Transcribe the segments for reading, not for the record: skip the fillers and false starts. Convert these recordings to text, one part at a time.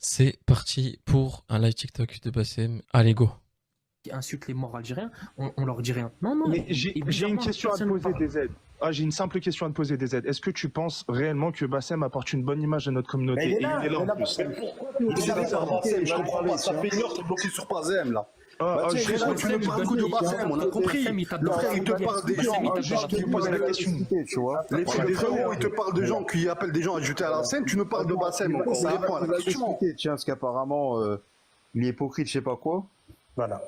C'est parti pour un live TikTok de Bassem. Allez, go. Qui insultent les morts algériens, on leur dit rien. Non, non. Mais j'ai une question à te poser, DZ. Ah, j'ai une simple question à te poser, DZ. Est-ce que tu penses réellement que Bassem apporte une bonne image à notre communauté? Il est là en plus. Je comprends pas. Ça fait une heure que tu es bloqué sur Bassem là. Tu me parles que de Bassem, on a compris. Le frère, il te parle des gens. Je pose la question. Les frérots, ils te parlent de gens qui appellent des gens à ajouter à la scène. Tu nous parles de Bassem. On répond à la question. Tiens, parce qu'apparemment, il est hypocrite, je sais pas quoi. Voilà.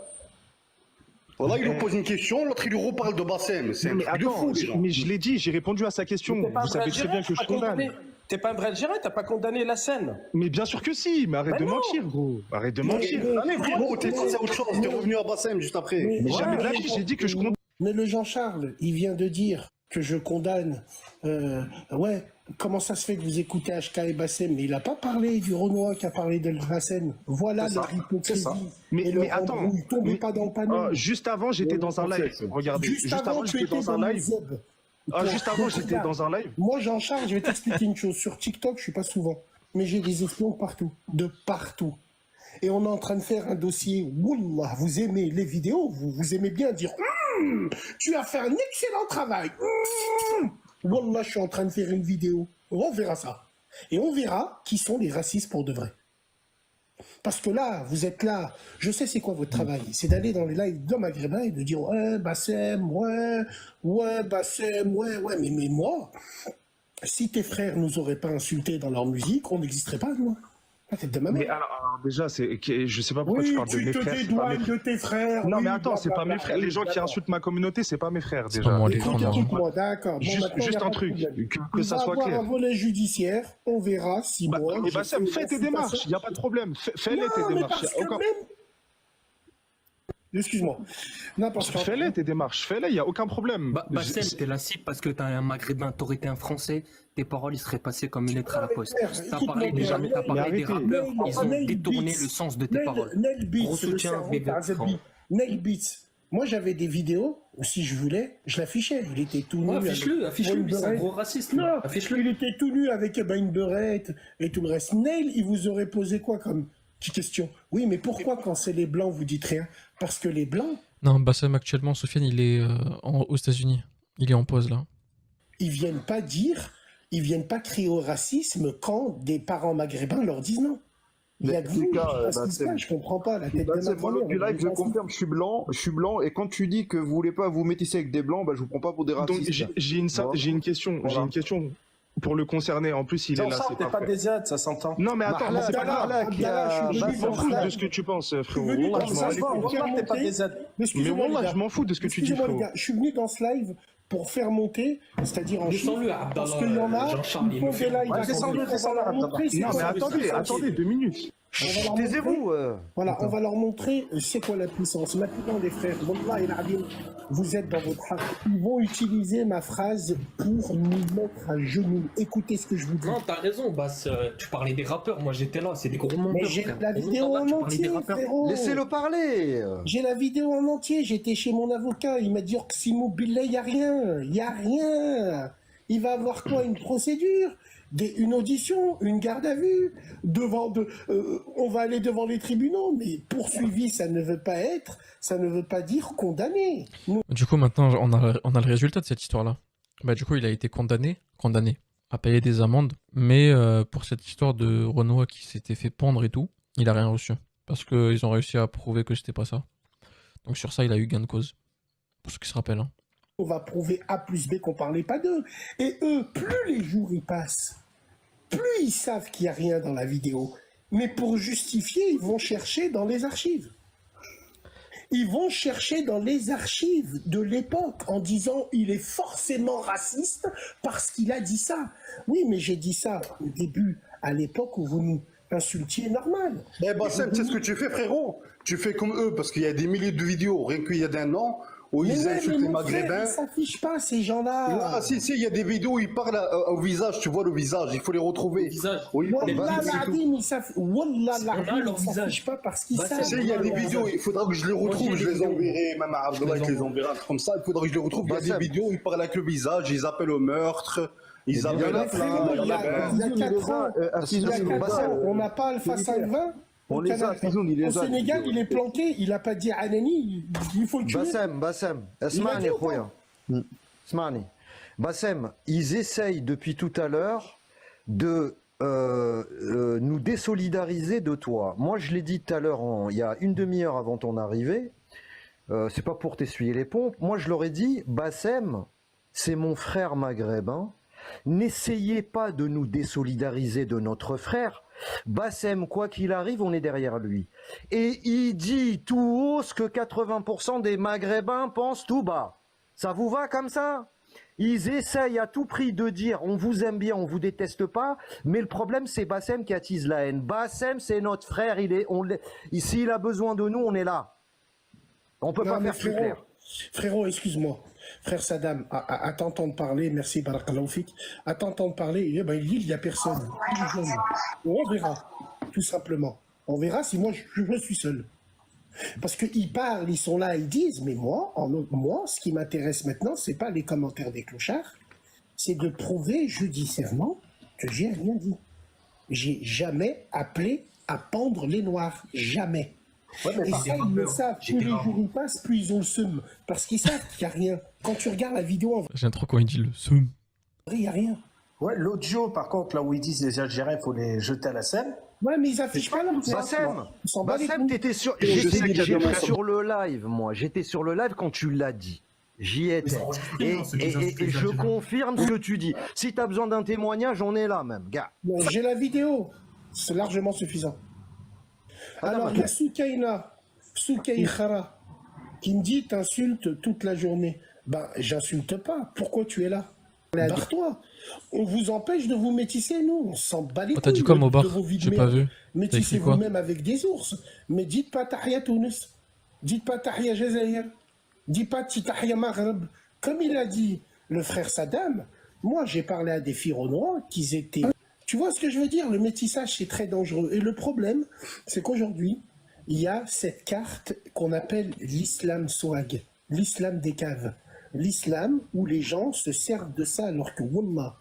Voilà, il nous pose une question, l'autre il lui reparle de Bassem. C'est un Mais truc de attends, fou. mais je l'ai dit, j'ai répondu à sa question. Vous savez très bien que je condamne. T'es pas un vrai Algérien, t'as pas condamné la scène. Mais bien sûr que si, mais arrête de mentir, gros. Arrête de mentir. Allez, frérot, t'es passé à autre chose. T'es revenu à Bassem juste après. Mais jamais de la vie, j'ai dit que je condamne. Mais le Jean-Charles, il vient de dire que je condamne. Ouais, comment ça se fait que vous écoutez HK et Bassem? Mais il n'a pas parlé du Renoir qui a parlé de Bassem. Voilà leur hypocrisie. Mais attends, tombez pas dans le panneau. juste avant, j'étais dans un live. Regardez, juste avant, j'étais dans un live. Juste avant, j'étais dans un live. Moi, Jean-Charles, je vais t'expliquer une chose. Sur TikTok, je suis pas souvent. Mais j'ai des espions partout. De partout. Et on est en train de faire un dossier. Wallah, vous aimez les vidéos, vous aimez bien dire tu as fait un excellent travail. Wallah, je suis en train de faire une vidéo. On verra ça. Et on verra qui sont les racistes pour de vrai. Parce que là, vous êtes là. Je sais c'est quoi votre travail. C'est d'aller dans les lives de Maghrébin et de dire ouais, Bassem, ouais, Bassem, ouais. Mais moi, si tes frères nous auraient pas insultés dans leur musique, on n'existerait pas, nous. La tête de ma mère. Mais alors déjà, je sais pas pourquoi tu parles de mes frères. Tu te dédouanes de tes frères. Non, mais attends, c'est pas mes frères. Les gens qui insultent ma communauté, c'est pas mes frères, déjà. Écoute-moi, d'accord. Juste un truc, que ça soit clair. On va avoir un volet judiciaire, on verra si moi... Mais Bassem, fais tes démarches, il n'y a pas de problème. Fais-les tes démarches. Excuse-moi. Fais-les tes démarches, fais-les, il n'y a aucun problème. Bassem, t'es la cible parce que t'es un maghrébin, t'aurais été un français, tes paroles ils seraient passées comme une lettre à la poste. T'as parlé des rappeurs, ils ont détourné le sens de tes paroles. Gros soutien, Nail Beats. Moi j'avais des vidéos, si je voulais, je l'affichais. Il était tout nu. Affiche-le, c'est un gros raciste. Non, affiche-le. Il était tout nu avec une beurette et tout le reste. Nail, il vous aurait posé quoi comme question? Oui, mais pourquoi quand c'est les blancs vous dites rien? Parce que les blancs... Non, Bassem actuellement, Sofiane, il est aux États-Unis. Il est en pause là. Ils viennent pas crier au racisme quand des parents maghrébins leur disent non. Il y a que vous, je comprends pas. La tête de moi, du live, je confirme, je suis blanc, et quand tu dis que vous voulez pas vous métisser avec des blancs, je vous prends pas pour des racistes. Donc j'ai une question, pour le concerner. En plus, il est là, c'est pas des aides, ça s'entend. Non, mais attends, c'est pas grave. Je m'en fous de ce que tu penses, frérot. Mais moi, je m'en fous de ce que tu dis, frérot. Je suis venu dans ce live pour faire monter, c'est-à-dire en chiffres, parce qu'il y en a qui font des lives. Non, mais attendez, 2 minutes. Taisez-vous. Voilà, on va leur montrer c'est quoi la puissance. Maintenant, les frères, vous êtes dans votre haq. Ils vont utiliser ma phrase pour nous mettre à genoux. Écoutez ce que je vous dis. Non, t'as raison, Bass. Tu parlais des rappeurs, moi j'étais là, c'est des gros menteurs. Mais j'ai la vidéo en entier, frérot. Laissez-le parler. J'ai la vidéo en entier, j'étais chez mon avocat, il m'a dit Orsimo Billah, il y a rien. Il va avoir quoi? Une procédure? Une audition, une garde à vue, on va aller devant les tribunaux, mais poursuivi, ça ne veut pas dire condamné. Du coup, maintenant, on a le résultat de cette histoire-là. Du coup, il a été condamné à payer des amendes, mais pour cette histoire de Renoir qui s'était fait pendre et tout, il a rien reçu. Parce qu'ils ont réussi à prouver que c'était pas ça. Donc sur ça, il a eu gain de cause. Pour ceux qui se rappellent. On va prouver A plus B qu'on parlait pas d'eux. Et eux, plus les jours y passent, plus ils savent qu'il n'y a rien dans la vidéo. Mais pour justifier, ils vont chercher dans les archives. Ils vont chercher dans les archives de l'époque en disant il est forcément raciste parce qu'il a dit ça. Oui, mais j'ai dit ça au début, à l'époque où vous nous insultiez normal. Eh Bassem, c'est ce que tu fais, frérot. Tu fais comme eux parce qu'il y a des milliers de vidéos, rien qu'il y a d'un an, où ils insultent les Maghrébins. Ils s'affichent pas, ces gens-là. Ah, si, il y a des vidéos où ils parlent au visage, tu vois le visage, il faut les retrouver. Wallah l'azim, ils s'affichent pas parce qu'ils savent. Il y a des vidéos, il faudra que je les retrouve, je les enverrai, même à Abdullah, je les enverrai comme ça, il faudra que je les retrouve. Il y a des vidéos où ils parlent avec le visage, ils appellent au meurtre, Ils bien avaient sûr. la flamme. Il y a 4 ans, on n'a pas Alpha 520. On les a, Fizoun, il Au les a. Sénégal, il est planqué, il n'a pas dit à Anani, il faut le tuer. Bassem, Il a اسمعني dit ou خويا. اسمعني. Bassem, ils essayent depuis tout à l'heure de nous désolidariser de toi. Moi, je l'ai dit tout à l'heure, il y a une demi-heure avant ton arrivée, c'est pas pour t'essuyer les pompes, moi je leur ai dit, Bassem, c'est mon frère maghrébin, n'essayez pas de nous désolidariser de notre frère. Bassem, quoi qu'il arrive, on est derrière lui. Et il dit tout haut ce que 80% des Maghrébins pensent tout bas. Ça vous va comme ça? Ils essayent à tout prix de dire on vous aime bien, on vous déteste pas, mais le problème c'est Bassem qui attise la haine. Bassem c'est notre frère, s'il a besoin de nous, on est là. On peut pas faire plus clair. Frérot, excuse-moi. Frère Saddam, à t'entendre parler, merci Barakallahu Fik, à t'entendre parler, il n'y a personne. On verra, tout simplement. On verra si moi je suis seul. Parce qu'ils parlent, ils sont là, ils disent, mais moi, ce qui m'intéresse maintenant, c'est pas les commentaires des clochards, c'est de prouver judiciairement que j'ai rien dit. J'ai jamais appelé à pendre les Noirs. Jamais. Ouais, mais Et par ça, des ils le rappeurs, savent. j'ai Plus des les rappeurs. jours y passent, plus ils ont le seum. Parce qu'ils savent qu'il n'y a rien. Quand tu regardes la vidéo, en vrai, J'aime trop quand il dit le seum. il n'y a rien. Ouais, l'audio, par contre, là où ils disent les Algériens, il faut les jeter à la scène. Ouais, mais ils affichent pas leur Bassem, Ils s'en battent les couilles. t'étais sur, je sais qu'il y a j'étais des sur le live, moi. J'étais sur le live quand tu l'as dit. J'y étais. c'est enregistré, Et, non, c'est déjà enregistré, et je Algériens. confirme ce que tu dis. Si tu as besoin d'un témoignage, on est là même, gars. Bon, j'ai la vidéo. C'est largement suffisant. Alors, il y a Soukaïkhara, qui me dit t'insultes toute la journée. Ben, j'insulte pas. Pourquoi tu es là? Barre-toi. On vous empêche de vous métisser, nous. On s'en bat les Oh, t'as dit couilles quoi, de Mobar? vos vies de J'ai pas merde. vu. Métissez écrit quoi? vous-même avec des ours. Mais dites pas Tahia Tunis. Dites pas Tahia Jazair. Dites pas Tahia Maghreb. Comme il a dit le frère Saddam, moi j'ai parlé à des filles renois qu'ils étaient. Tu vois ce que je veux dire? Le métissage c'est très dangereux. Et le problème, c'est qu'aujourd'hui, il y a cette carte qu'on appelle l'islam swag, l'islam des caves. L'islam où les gens se servent de ça alors que wallah,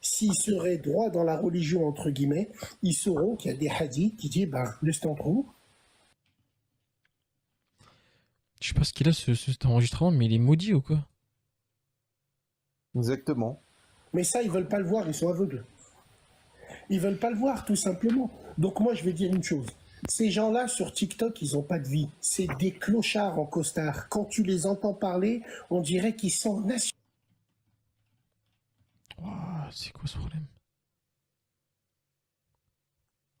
s'ils seraient droits dans la religion, entre guillemets, ils sauront qu'il y a des hadiths qui disent, ben, laisse entre nous. Je sais pas ce qu'il a cet enregistrement, mais il est maudit ou quoi? Exactement. Mais ça, ils veulent pas le voir, ils sont aveugles. Ils veulent pas le voir, tout simplement. Donc moi, je vais dire une chose. Ces gens-là, sur TikTok, ils ont pas de vie. C'est des clochards en costard. Quand tu les entends parler, on dirait qu'ils sont nationaux. Ouah, c'est quoi ce problème?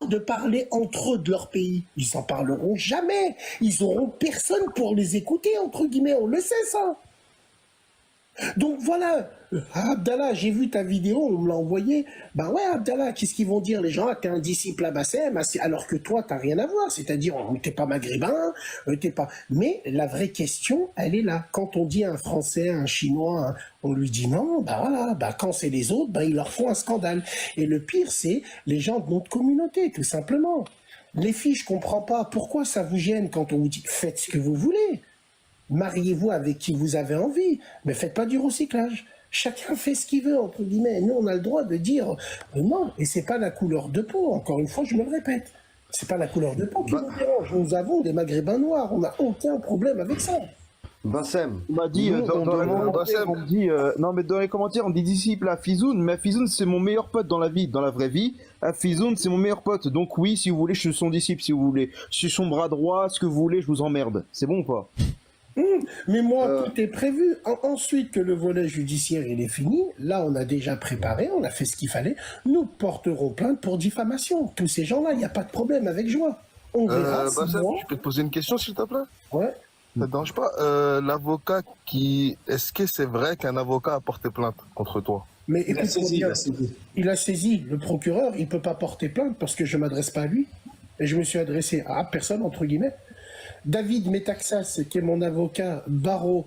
De parler entre eux de leur pays. Ils en parleront jamais. Ils auront personne pour les écouter, entre guillemets. On le sait, ça. Donc voilà, Abdallah, j'ai vu ta vidéo, on me l'a envoyé. Ben ouais, Abdallah, qu'est-ce qu'ils vont dire les gens? Ah, t'es un disciple à Bassem, alors que toi, t'as rien à voir. C'est-à-dire, t'es pas maghrébin, t'es pas. Mais la vraie question, elle est là. Quand on dit à un Français, un Chinois, on lui dit non, ben voilà, ben quand c'est les autres, ben ils leur font un scandale. Et le pire, c'est les gens de notre communauté, tout simplement. Les filles, je comprends pas pourquoi ça vous gêne quand on vous dit faites ce que vous voulez. Mariez-vous avec qui vous avez envie, mais faites pas du recyclage. Chacun fait ce qu'il veut, entre guillemets. Nous, on a le droit de dire non, et c'est pas la couleur de peau. Encore une fois, je me le répète. C'est pas la couleur de peau qui nous dérange. Nous avons des maghrébins noirs. On n'a aucun problème avec ça. Bassem, on m'a dit, Nous, dans les commentaires, on me dit, non mais dans les commentaires on me dit disciple à Fizoun, mais Fizoun c'est mon meilleur pote dans la vie, dans la vraie vie. Fizoun c'est mon meilleur pote, donc oui, si vous voulez, je suis son disciple, si vous voulez. Je suis son bras droit, ce que vous voulez, je vous emmerde. C'est bon ou pas? Mais moi, tout est prévu. Ensuite que le volet judiciaire il est fini, là on a déjà préparé, on a fait ce qu'il fallait. Nous porterons plainte pour diffamation. Tous ces gens-là, il n'y a pas de problème, avec joie. On verra si Bassem, moi... je peux te poser une question s'il te plaît? Ouais. Ça te dérange pas? L'avocat Est-ce que c'est vrai qu'un avocat a porté plainte contre toi? Mais Il a écoute, saisi, bien, il a saisi. il a saisi. Le procureur, il peut pas porter plainte parce que je m'adresse pas à lui. Et je me suis adressé à personne, entre guillemets. David Metaxas, qui est mon avocat baron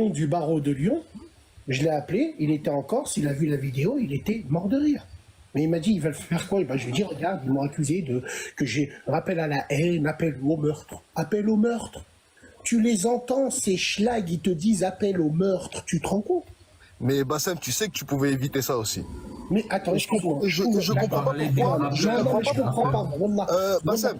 du barreau de Lyon, je l'ai appelé, il était en Corse, il a vu la vidéo, il était mort de rire. Mais il m'a dit, ils veulent faire quoi? Et ben, je lui ai dit, regarde, ils m'ont accusé que j'ai rappel à la haine, appel au meurtre. Appel au meurtre. Tu les entends, ces schlags, ils te disent appel au meurtre. Tu te rends compte? Mais Bassem, tu sais que tu pouvais éviter ça aussi. Mais attends, excuse-moi. Je comprends pas pourquoi. Je comprends pas pourquoi. Bassem,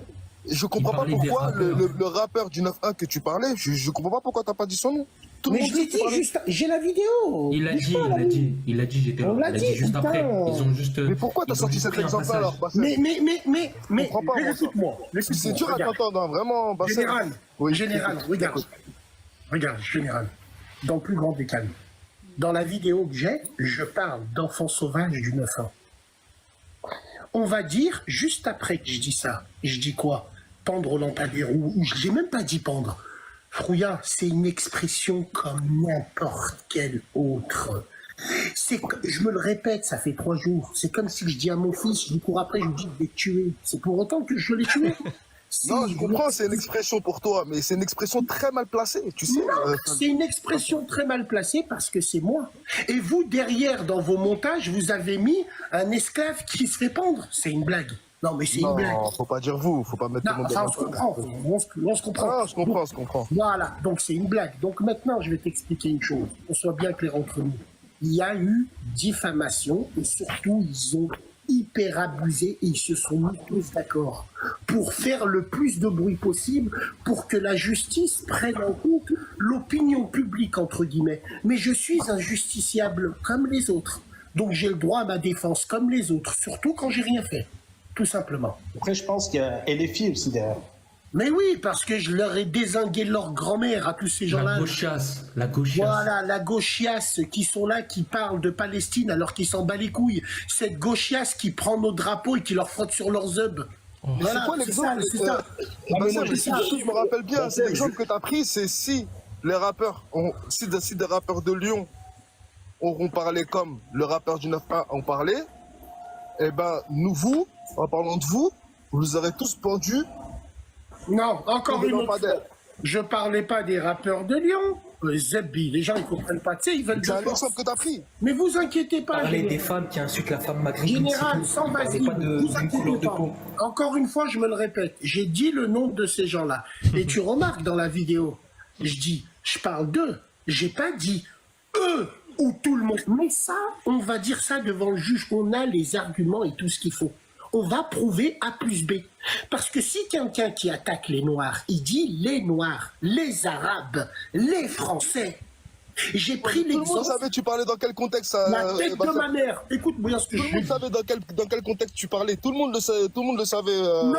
je comprends pas pourquoi le rappeur du 9-1 que tu parlais, je comprends pas pourquoi t'as pas dit son nom. Mais je l'ai dit juste, j'ai la vidéo. Il l'a dit, j'étais là. On l'a dit juste putain. après. Ils ont juste. Mais pourquoi t'as sorti cet exemple alors, Bassem? Mais, comprends pas, moi, écoute-moi. C'est dur à t'entendre, hein, vraiment, Bassem. Général, Oui, général, regarde, général, dans le plus grand des calmes. Dans la vidéo que j'ai, je parle d'enfants sauvages du 9-1. On va dire, juste après que je dis ça, je dis quoi? Pendre au lampadaire, ou j'ai même pas dit pendre. Frouilla, c'est une expression comme n'importe quelle autre. Je me le répète, ça fait 3 jours. C'est comme si je dis à mon fils, je lui cours après, je lui dis de les tuer. C'est pour autant que je l'ai tué. Non, je comprends, c'est une expression pour toi, mais c'est une expression très mal placée, tu sais. C'est une expression très mal placée parce que c'est moi. Et vous, derrière, dans vos montages, vous avez mis un esclave qui se fait pendre. C'est une blague. Non, mais c'est une blague. Non, faut pas dire vous, faut pas mettre le Non, monde enfin, dans on se comprend. On se comprend. Ah, je comprends. Voilà, donc c'est une blague. Donc maintenant, je vais t'expliquer une chose, qu'on soit bien clair entre nous. Il y a eu diffamation et surtout, ils ont hyper abusé et ils se sont mis tous d'accord pour faire le plus de bruit possible pour que la justice prenne en compte l'opinion publique, entre guillemets. Mais je suis un justiciable comme les autres. Donc j'ai le droit à ma défense comme les autres, surtout quand j'ai rien fait. Tout simplement. Après, je pense qu'il y a et les filles aussi derrière. Mais oui, parce que je leur ai dézingué leur grand-mère à tous ces gens-là. La gauchiasse. Voilà, la gauchiasse qui sont là, qui parlent de Palestine alors qu'ils s'en bat les couilles. Cette gauchiasse qui prend nos drapeaux et qui leur frotte sur leurs œufs. Voilà, c'est quoi l'exemple Je me rappelle bien, c'est l'exemple que tu as pris, c'est si les rappeurs, si des rappeurs de Lyon auront parlé comme le rappeur du 9-1 ont parlé, eh ben, vous, en parlant de vous, vous aurez tous pendu. Non, encore une autre fois. Je parlais pas des rappeurs de Lyon. Zebbi, les gens ils comprennent pas. Tu sais, ils veulent. C'est un exemple que t'as pris. Mais vous inquiétez pas. Parler des femmes qui insultent la femme maghrébine. Général, sans vasine, vous inquiétez pas. Encore une fois, je me le répète. J'ai dit le nom de ces gens-là. Et tu remarques dans la vidéo, je parle d'eux. J'ai pas dit eux ou tout le monde. Mais ça, on va dire ça devant le juge. On a les arguments et tout ce qu'il faut. On va prouver A plus B. Parce que si quelqu'un qui attaque les Noirs, il dit les Noirs, les Arabes, les Français. J'ai pris l'exemple. Tout le monde savait tu parlais dans quel contexte ça. La tête de ma mère. Écoute bien ce que je dis. Tout le monde savait dans quel contexte tu parlais. Tout le monde le savait. Non,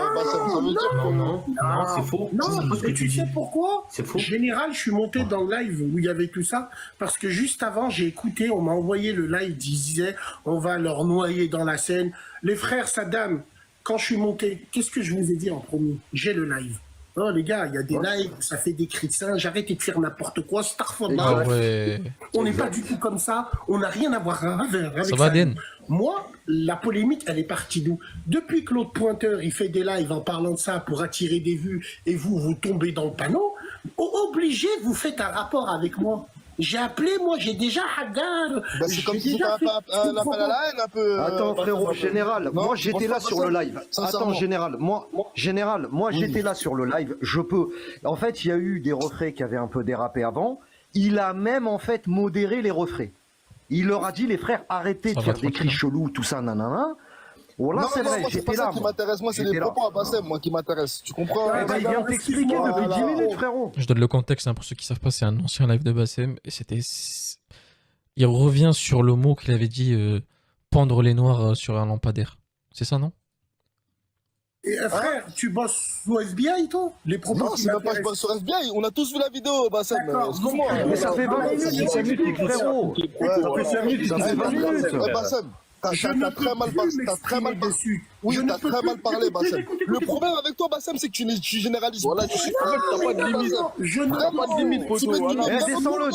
c'est faux. Non, parce que tu sais pourquoi? C'est faux. En général, je suis monté dans le live où il y avait tout ça, parce que juste avant, j'ai écouté, on m'a envoyé le live, ils disaient, on va leur noyer dans la Seine. Les frères Saddam, quand je suis monté, qu'est-ce que je vous ai dit en premier? J'ai le live. Oh les gars, il y a des lives, ça fait des cris de singe, arrêtez de faire n'importe quoi, on n'est pas du tout comme ça, on n'a rien à voir avec ça. Va, Den. Moi, la polémique, elle est partie d'où? Depuis que l'autre pointeur, il fait des lives en parlant de ça pour attirer des vues, et vous tombez dans le panneau, obligé, vous faites un rapport avec moi. J'ai appelé, moi, j'ai déjà Hagar. Bah, c'est comme si tu as un appel à la haine un peu. Attends, frérot, général, moi j'étais là sur le live. Attends, général, moi j'étais là sur le live. Je peux. En fait, il y a eu des refrains qui avaient un peu dérapé avant. Il a même en fait modéré les refrains. Il leur a dit, les frères, arrêtez de faire des cris chelous, tout ça, nanana. Voilà, c'est vrai, j'étais là. Ça qui m'intéresse, moi, c'est les propos à Bassem, moi, qui m'intéressent. Tu comprends? Il vient t'expliquer depuis 10 minutes, frérot. Je donne le contexte, hein, pour ceux qui savent pas, c'est un ancien live de Bassem, et c'était... Il revient sur le mot qu'il avait dit, pendre les noirs sur un lampadaire. C'est ça, non? Et frère, tu bosses au FBI, toi? Les propos non, c'est même pas que je bosse sur FBI. On a tous vu la vidéo, Bassem. Excuse-moi. Mais ça fait 20 minutes, c'est mythique, frérot. Ça fait 20 minutes. Bassem, t'as très mal parlé. Oui, t'as très mal parlé, Bassem. Le problème avec toi, Bassem, c'est que tu généralises. Voilà, tu sais, t'as pas de limite. Je n'ai pas de limite, poteau.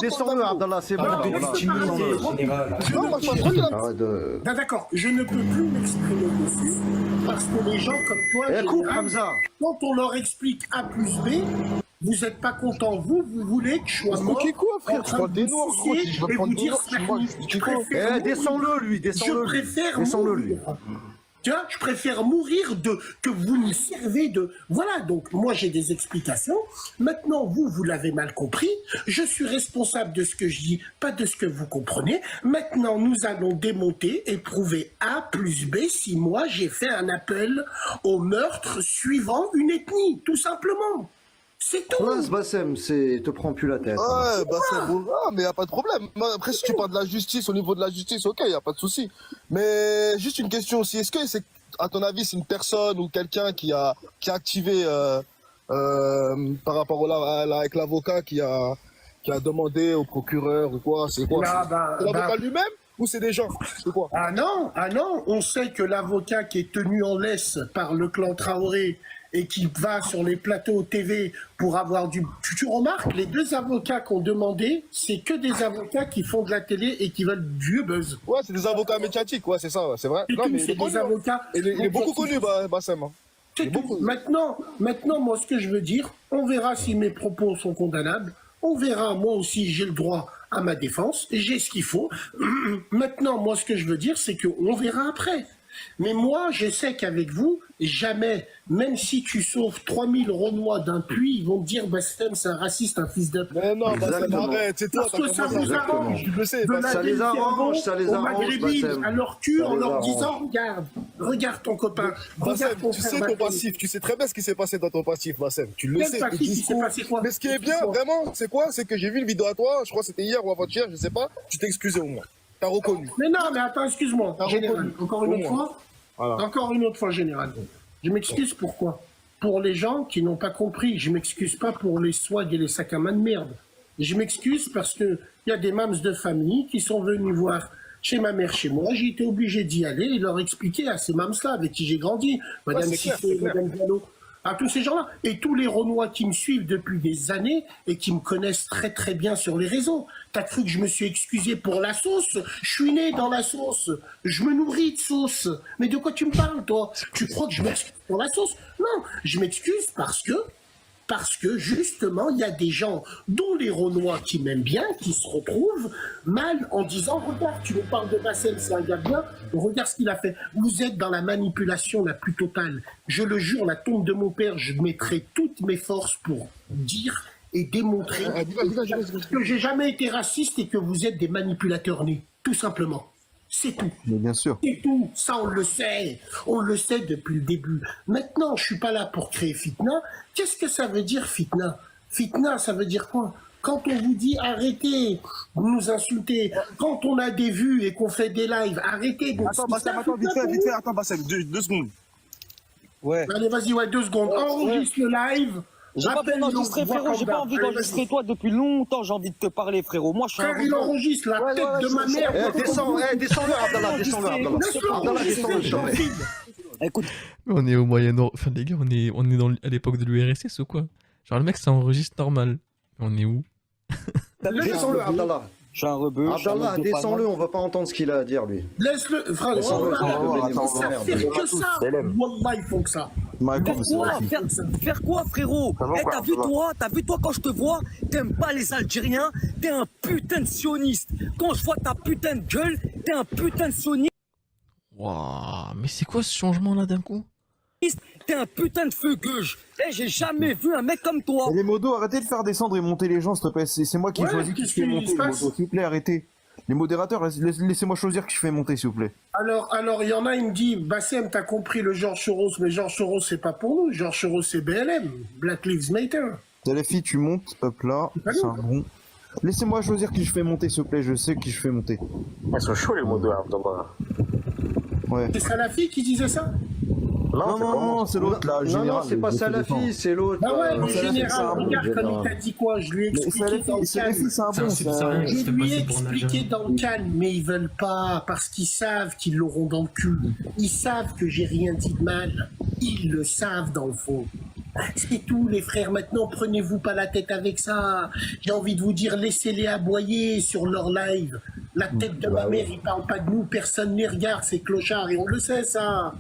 Descends-le, Abdallah, c'est bon. D'accord, je ne peux plus m'exprimer dessus parce que les gens comme toi, quand on leur explique A plus B, vous n'êtes pas content, vous voulez que je sois mort. Ok, quoi, frère, tu parles des noirs, gros, si je veux prendre des noirs, descends-le, lui, descends-le. Je préfère Descends-le, lui. Tu vois, je préfère mourir de que vous nous servez de... Voilà, donc moi j'ai des explications. Maintenant, vous l'avez mal compris. Je suis responsable de ce que je dis, pas de ce que vous comprenez. Maintenant, nous allons démonter et prouver A plus B si moi j'ai fait un appel au meurtre suivant une ethnie, tout simplement. C'est tout. Classe, Bassem, te prends plus la tête. Ouais, bah c'est bon, mais y a pas de problème. Après, si tu parles de la justice, au niveau de la justice, ok, y a pas de souci. Mais juste une question aussi, est-ce que c'est, à ton avis, c'est une personne ou quelqu'un qui a activé par rapport avec l'avocat qui a demandé au procureur ou quoi, c'est quoi? C'est l'avocat lui-même ou c'est des gens? C'est quoi? Ah non, on sait que l'avocat qui est tenu en laisse par le clan Traoré et qui va sur les plateaux TV pour avoir du... Tu remarques, les deux avocats qu'on demandé, c'est que des avocats qui font de la télé et qui veulent du vieux buzz. Ouais, c'est des avocats médiatiques, ouais, c'est ça, ouais, c'est vrai. C'est Non, tout, mais c'est des avocats... il est beaucoup connu, Bassem. C'est tout. Maintenant, moi, ce que je veux dire, on verra si mes propos sont condamnables. On verra, moi aussi, j'ai le droit à ma défense. J'ai ce qu'il faut. Maintenant, moi, ce que je veux dire, c'est qu'on verra après. Mais moi, je sais qu'avec vous, jamais, même si tu sauves 3000 Renois d'un puits, ils vont te dire, Bassem, c'est un raciste, un fils de... Mais non, Bassem, arrête, c'est toi, parce que ça vous arrange. Tu le sais, ça les arrange, Bassem. À leur cul, en leur disant, regarde ton copain, Bassem, regarde ton tu frère sais ton Bassem. passif, tu sais très bien ce qui s'est passé dans ton passif, Bassem. Tu le Quel sais. passif, il s'est passé quoi? Mais ce qui est bien, vraiment, c'est quoi? C'est que j'ai vu une vidéo à toi, je crois que c'était hier ou avant-hier, je sais pas, tu t'es excusé au moins. T'as reconnu. Mais non, mais attends, excuse-moi, général, encore une autre fois. Voilà. Encore une autre fois, général. Je m'excuse pourquoi? Pour les gens qui n'ont pas compris. Je m'excuse pas pour les swags et les sacs à main de merde. Je m'excuse parce que il y a des mams de famille qui sont venus voir chez ma mère, chez moi. J'ai été obligé d'y aller et leur expliquer à ces mams-là avec qui j'ai grandi, Madame Cissé, Madame Diallo, à tous ces gens-là. Et tous les Renois qui me suivent depuis des années et qui me connaissent très très bien sur les réseaux. T'as cru que je me suis excusé pour la sauce? Je suis né dans la sauce. Je me nourris de sauce. Mais de quoi tu me parles, toi? Tu crois que je m'excuse pour la sauce? Non, je m'excuse parce que justement, il y a des gens, dont les Renois qui m'aiment bien, qui se retrouvent mal en disant, regarde, tu nous parles de Bassem, c'est un gars bien, regarde ce qu'il a fait. Vous êtes dans la manipulation la plus totale. Je le jure, la tombe de mon père, je mettrai toutes mes forces pour dire et démontrer que j'ai jamais été raciste et que vous êtes des manipulateurs nés, tout simplement. C'est tout. Mais bien sûr. C'est tout. Ça, on le sait. On le sait depuis le début. Maintenant, je suis pas là pour créer fitna. Qu'est-ce que ça veut dire, fitna? Fitna, ça veut dire quoi? Quand on vous dit arrêtez de nous insulter, quand on a des vues et qu'on fait des lives, arrêtez. Donc, Attends, Bassem, vite fait, attends, Bassem, deux secondes. Ouais. Allez, vas-y, 2 secondes. Enregistre le live. J'ai pas besoin d'enregistrer, frérot, j'ai pas envie d'enregistrer toi depuis longtemps, j'ai envie de te parler, frérot. Moi, je suis un Frère, il enregistre la tête de ma mère. Descends-le, Écoute, On est au Moyen-Orient. Enfin, les gars, on est à l'époque de l'URSS ou quoi? Genre, le mec, ça enregistre normal. On est où? Descends-le, Abdallah. je suis un rebeu. Abdallah, descends-le, on va pas entendre ce qu'il a à dire, lui. Laisse-le, frère. Ils savent faire que ça. Wallah, ils font que ça. Faire quoi, frérot? T'as vu toi quand je te vois, t'aimes pas les Algériens, t'es un putain de sioniste. Quand je vois ta putain de gueule, t'es un putain de sioniste. Waouh, mais c'est quoi ce changement-là d'un coup? T'es un putain de feu gueuge. J'ai jamais vu un mec comme toi. Et les modos, arrêtez de faire descendre et monter les gens, s'il te plaît. C'est moi qui choisis qui fait monter, les modos. S'il vous plaît, arrêtez. Les modérateurs, laissez-moi choisir qui je fais monter, s'il vous plaît. Alors, il y en a, il me dit, Bassem, t'as compris le Georges Soros, mais Georges Soros, c'est pas pour nous. Georges Soros, c'est BLM. Black Lives Matter. Telefi, tu montes, hop là, c'est un bon. Laissez-moi choisir qui je fais monter, s'il vous plaît, je sais qui je fais monter. Ils sont chauds les modos, Abdallah. Ouais. C'est Salafi qui disait ça? Non, c'est l'autre là. Non, c'est pas Salafi, c'est l'autre. Ah ouais, le général, regarde comme il t'a dit quoi, je lui ai expliqué dans le calme. Je lui ai expliqué dans le calme, mais ils veulent pas, parce qu'ils savent qu'ils l'auront dans le cul. Ils savent que j'ai rien dit de mal. Ils le savent dans le fond. C'est tout les frères, maintenant prenez-vous pas la tête avec ça. J'ai envie de vous dire, laissez-les aboyer sur leur live. La tête de ma mère, ils parlent pas de nous, personne ne les regarde, ces clochards, et on le sait ça.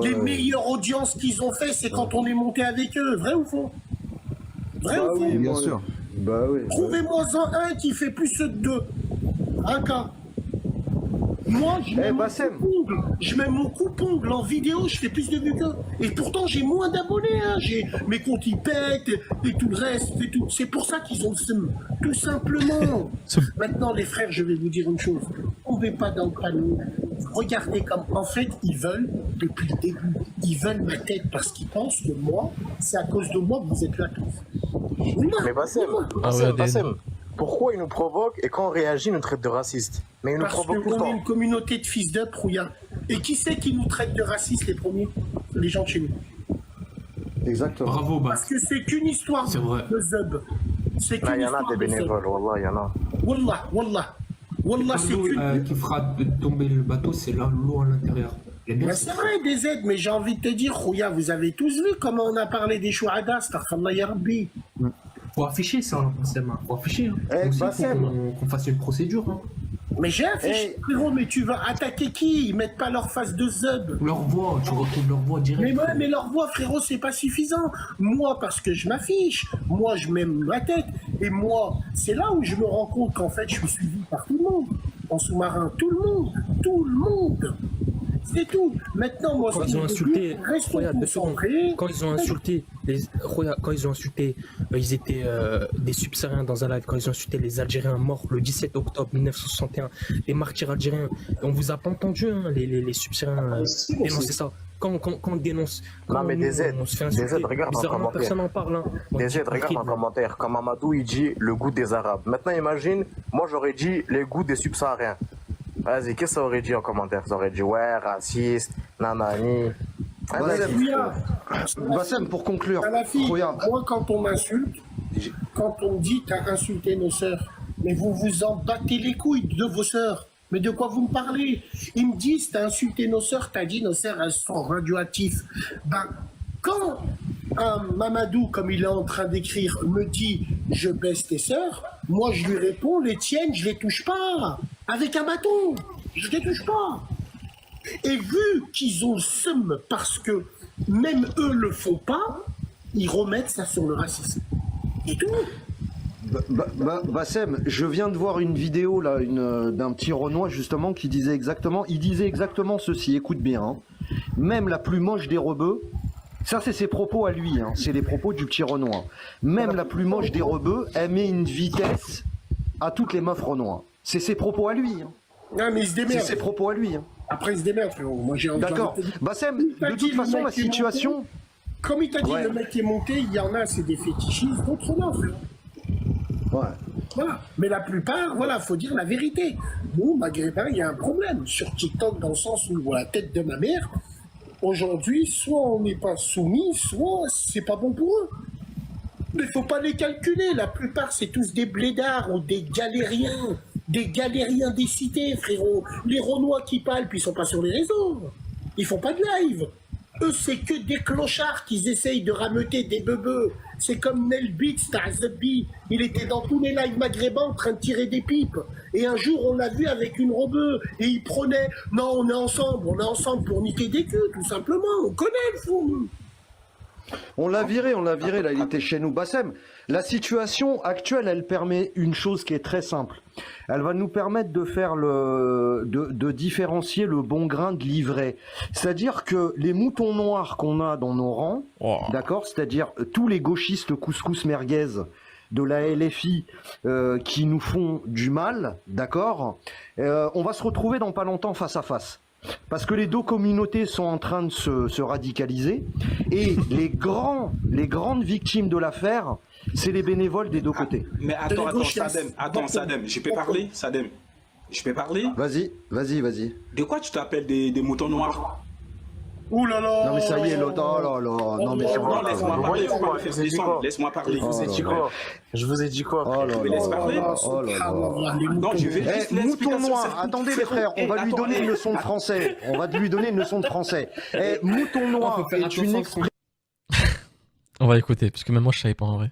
Les meilleures audiences qu'ils ont fait, c'est quand on est monté avec eux, vrai ou faux? Vrai ou faux? Oui, bien sûr. Bah oui. Trouvez-moi un qui fait plus de 2. Un cas. Moi, je mets, Bassem. je mets mon coupongle en vidéo, je fais plus de vues qu'eux. Et pourtant, j'ai moins d'abonnés. Hein. Mes comptes, ils pètent et tout le reste. Et tout. C'est pour ça qu'ils ont le seum. Tout simplement. Maintenant, les frères, je vais vous dire une chose. On ne met pas dans le panier. Regardez comme, en fait, ils veulent, depuis le début, ils veulent ma tête parce qu'ils pensent que moi, c'est à cause de moi que vous êtes là tous. Mais Bassem, pourquoi ils nous provoquent et quand on réagit, ils nous traitent de racistes? Mais ils nous Parce provoquent tout le qu'on est temps. une communauté de fils d'up, Rouya. Et qui c'est qui nous traite de racistes les premiers? Les gens de chez nous. Exactement. Bravo, Parce que c'est qu'une histoire C'est vrai. de zub. C'est Il qu'une y en a histoire des de zub. bénévoles, wallah, il y en a. Wallah, wallah. Wallah, c'est qu'une... qui fera tomber le bateau, c'est l'eau à l'intérieur. Ben, c'est vrai, des aides, mais j'ai envie de te dire, Rouya, vous avez tous vu comment on a parlé des chouadas, astaghfirullah ya Rabbi. Faut afficher ça, Bassem. Faut afficher. Eh, Aussi, Bassem. faut qu'on fasse une procédure. Hein. Mais j'ai affiché, frérot, mais tu vas attaquer qui? Ils mettent pas leur face de zub. Leur voix, tu retrouves leur voix direct. Mais ouais, mais leur voix, frérot, c'est pas suffisant. Moi, parce que je m'affiche. Moi, je mets ma tête. Et moi, c'est là où je me rends compte qu'en fait, je suis suivi par tout le monde. En sous-marin, tout le monde. Tout le monde. C'est tout. Maintenant, moi, Quand ils ont insulté, regarde, 2 secondes. Quand ils ont insulté, quand ils ont insulté, ils étaient des subsahariens dans un live, quand ils ont insulté les Algériens morts le 17 octobre 1961, les martyrs algériens, on vous a pas entendu, hein, les subsahariens dénoncer ça. Quand on dénonce, Non, mais des aides, on se fait insulter, regarde en bizarrement, commentaire. personne n'en parle. Hein. Des aides, regarde en commentaire. Comme Amadou, il dit le goût des Arabes. Maintenant, imagine, moi j'aurais dit les goûts des subsahariens. Vas-y, qu'est-ce que ça aurait dit en commentaire? Ça aurait dit ouais, raciste, nanani. Bassem, pour conclure, regarde. Moi, quand on m'insulte, quand on me dit t'as insulté nos sœurs, mais vous vous en battez les couilles de vos sœurs. Mais de quoi vous me parlez? Ils me disent t'as insulté nos sœurs, t'as dit nos sœurs elles sont radioactives. Ben, quand un Mamadou, comme il est en train d'écrire, me dit je baisse tes sœurs, moi je lui réponds les tiennes je les touche pas. Avec un bâton, je les touche pas. Et vu qu'ils ont le seum parce que même eux le font pas, ils remettent ça sur le racisme. Et tout. Bassem, je viens de voir une vidéo là, d'un petit Renois justement qui disait exactement, ceci. Écoute bien, hein. Même la plus moche des rebeux, ça c'est ses propos à lui, hein, c'est les propos du petit Renois. Même la plus moche des rebeux, elle met une vitesse à toutes les meufs Renois. C'est ses propos à lui. Hein. Non mais il se démerde. C'est ses propos à lui. Hein. Après il se démerde, frérot. Moi j'ai envie. D'accord. Bassem, de toute façon la situation. Comme il t'a dit, le mec qui est monté, il y en a, c'est des fétichistes, d'autres non, frérot. Ouais. Voilà. Mais la plupart, voilà, faut dire la vérité. Nous, maghrébins, il y a un problème sur TikTok dans le sens où la tête de ma mère, aujourd'hui, soit on n'est pas soumis, soit c'est pas bon pour eux. Mais faut pas les calculer. La plupart, c'est tous des blédards ou des galériens des cités, frérot. Les Renois qui parlent, puis ils sont pas sur les réseaux. Ils font pas de live. Eux, c'est que des clochards qui essayent de rameuter des bebeux. C'est comme Nel Beats, Tazabi. Il était dans tous les lives maghrébins en train de tirer des pipes. Et un jour, on l'a vu avec une rebeu. Et il prenait... Non, on est ensemble pour niquer des queues, tout simplement. On connaît le fou. On l'a viré, là, il était chez nous. Bassem, la situation actuelle, elle permet une chose qui est très simple. Elle va nous permettre de faire de différencier le bon grain de l'ivraie. C'est-à-dire que les moutons noirs qu'on a dans nos rangs, d'accord, c'est-à-dire tous les gauchistes couscous merguez de la LFI qui nous font du mal, d'accord, on va se retrouver dans pas longtemps face à face. Parce que les deux communautés sont en train de se radicaliser et les grandes victimes de l'affaire, c'est les bénévoles des deux côtés. Mais attends, Sadem, je peux parler, Sadem? Je peux parler? Vas-y. De quoi tu t'appelles des moutons noirs? Ouh là là! Non mais ça y est, l'autre, oh là là, non mais c'est bon. Laisse-moi parler, laisse-moi parler. Je vous ai dit quoi? Tu me laisses parler? Oh là là. Non, je vais juste mouton noir, attendez les frères, on va lui donner une leçon de français. Mouton noir est une expression. On va écouter, parce que même moi je savais pas en vrai.